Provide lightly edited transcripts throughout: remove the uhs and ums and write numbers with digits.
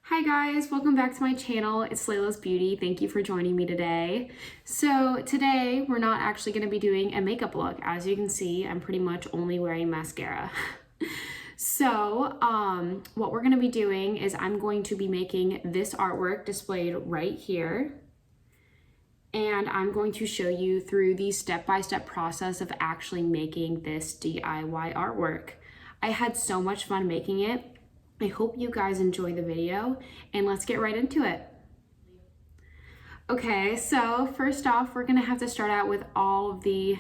Hi guys, welcome back to my channel. It's Layla's Beauty. Thank you for joining me today. So today we're not actually going to be doing a makeup look. As you can see, I'm pretty much only wearing mascara. What we're going to be doing is I'm going to be making this artwork displayed right here. And I'm going to show you through the step-by-step process of actually making this DIY artwork. I had so much fun making it. I hope you guys enjoy the video, and let's get right into it. Okay, so first off, we're gonna have to start out with all of the,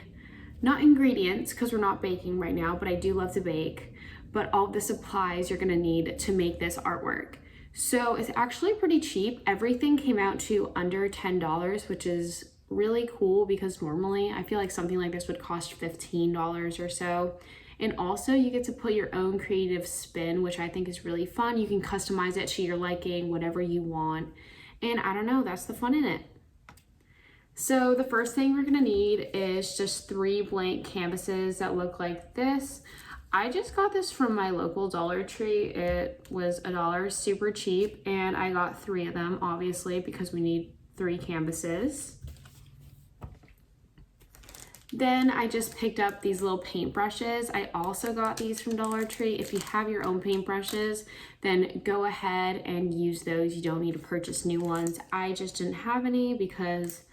not ingredients, because we're not baking right now, but I do love to bake, but all of the supplies you're gonna need to make this artwork. So it's actually pretty cheap. Everything came out to under $10, which is really cool because normally I feel like something like this would cost $15 or so. And also you get to put your own creative spin, which I think is really fun. You can customize it to your liking, whatever you want. And I don't know, that's the fun in it. So the first thing we're gonna need is just 3 blank canvases that look like this. I just got this from my local Dollar Tree. It was $1, super cheap, and I got 3 of them, obviously, because we need 3 canvases. Then I just picked up these little paintbrushes. I also got these from Dollar Tree. If you have your own paintbrushes, then go ahead and use those. You don't need to purchase new ones. I just didn't have any because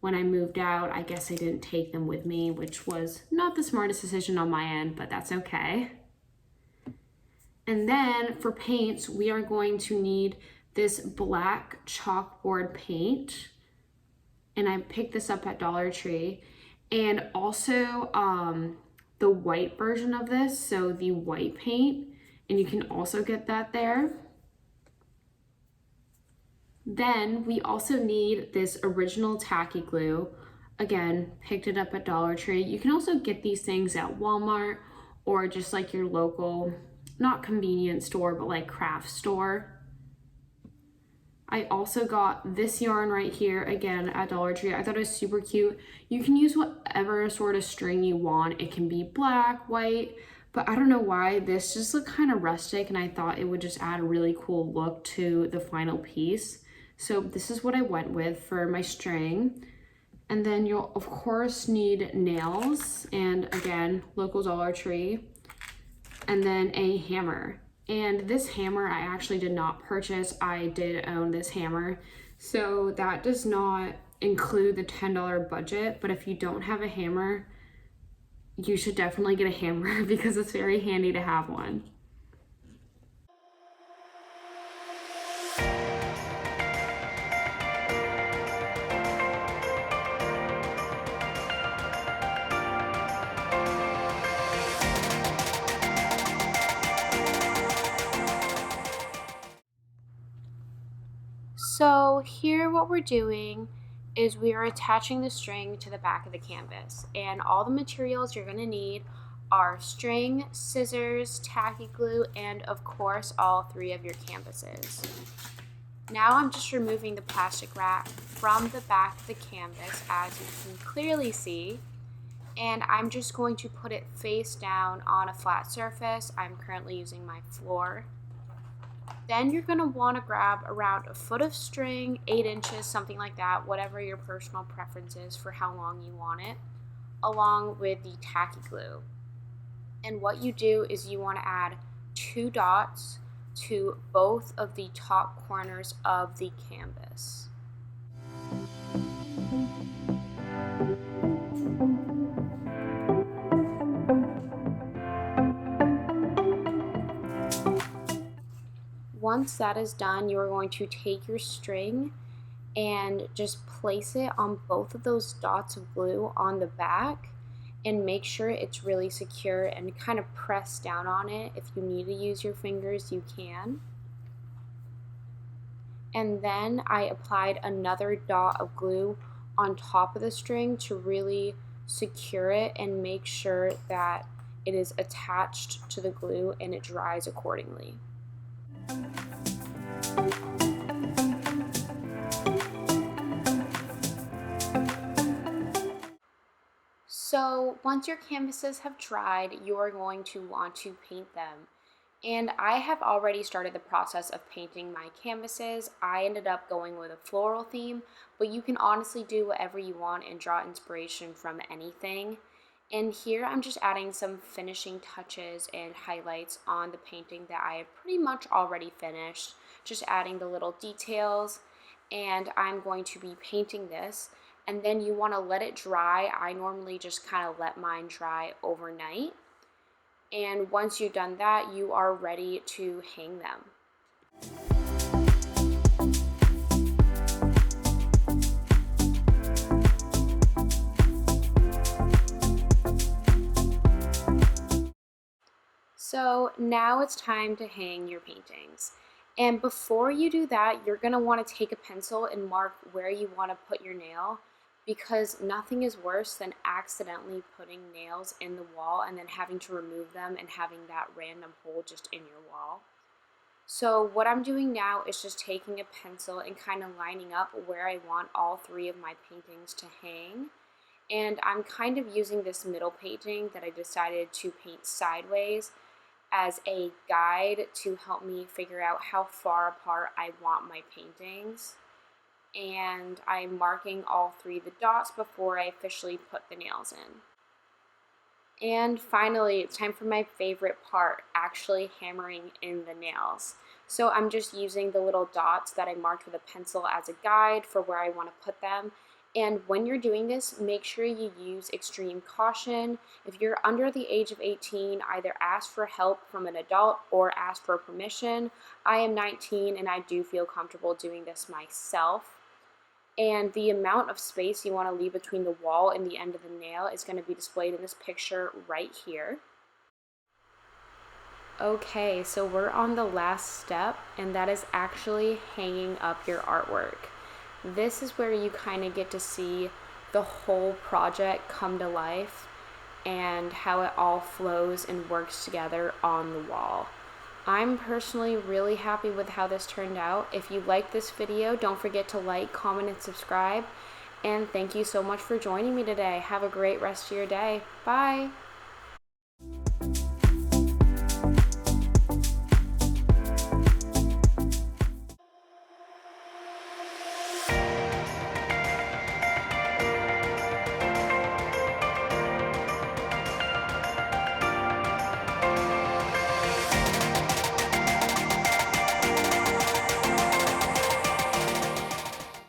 when I moved out, I guess I didn't take them with me, which was not the smartest decision on my end, but that's okay. And then for paints, we are going to need this black chalkboard paint. And I picked this up at Dollar Tree. And also the white version of this, so the white paint, and you can also get that there. Then we also need this original tacky glue. Again, picked it up at Dollar Tree. You can also get these things at Walmart or just like your local, not convenience store, but like craft store. I also got this yarn right here, again, at Dollar Tree. I thought it was super cute. You can use whatever sort of string you want. It can be black, white, but I don't know why. This just looked kind of rustic, and I thought it would just add a really cool look to the final piece. So this is what I went with for my string. And then you'll, of course, need nails, and again, local Dollar Tree, and then a hammer. And this hammer I actually did not purchase. I did own this hammer. So that does not include the $10 budget, but if you don't have a hammer, you should definitely get a hammer because it's very handy to have one. So here what we're doing is we are attaching the string to the back of the canvas, and all the materials you're going to need are string, scissors, tacky glue, and of course all 3 of your canvases. Now I'm just removing the plastic wrap from the back of the canvas, as you can clearly see, and I'm just going to put it face down on a flat surface. I'm currently using my floor. Then you're going to want to grab around a foot of string, 8 inches, something like that, whatever your personal preference is for how long you want it, along with the tacky glue. And what you do is you want to add 2 dots to both of the top corners of the canvas. Once that is done, you are going to take your string and just place it on both of those dots of glue on the back and make sure it's really secure and kind of press down on it. If you need to use your fingers, you can. And then I applied another dot of glue on top of the string to really secure it and make sure that it is attached to the glue and it dries accordingly. So once your canvases have dried, you are going to want to paint them. And I have already started the process of painting my canvases. I ended up going with a floral theme, but you can honestly do whatever you want and draw inspiration from anything. And here I'm just adding some finishing touches and highlights on the painting that I have pretty much already finished, just adding the little details. And I'm going to be painting this, and then you want to let it dry. I normally just kind of let mine dry overnight. And once you've done that, you are ready to hang them. So now it's time to hang your paintings. And before you do that, you're gonna wanna take a pencil and mark where you wanna put your nail, because nothing is worse than accidentally putting nails in the wall and then having to remove them and having that random hole just in your wall. So what I'm doing now is just taking a pencil and kind of lining up where I want all three of my paintings to hang. And I'm kind of using this middle painting that I decided to paint sideways as a guide to help me figure out how far apart I want my paintings. And I'm marking all three of the dots before I officially put the nails in. And finally, it's time for my favorite part, actually hammering in the nails. So I'm just using the little dots that I marked with a pencil as a guide for where I want to put them. And when you're doing this, make sure you use extreme caution. If you're under the age of 18, either ask for help from an adult or ask for permission. I am 19 and I do feel comfortable doing this myself. And the amount of space you want to leave between the wall and the end of the nail is going to be displayed in this picture right here. Okay, so we're on the last step, and that is actually hanging up your artwork. This is where you kind of get to see the whole project come to life and how it all flows and works together on the wall. I'm personally really happy with how this turned out. If you liked this video, don't forget to like, comment, and subscribe. And thank you so much for joining me today. Have a great rest of your day. Bye.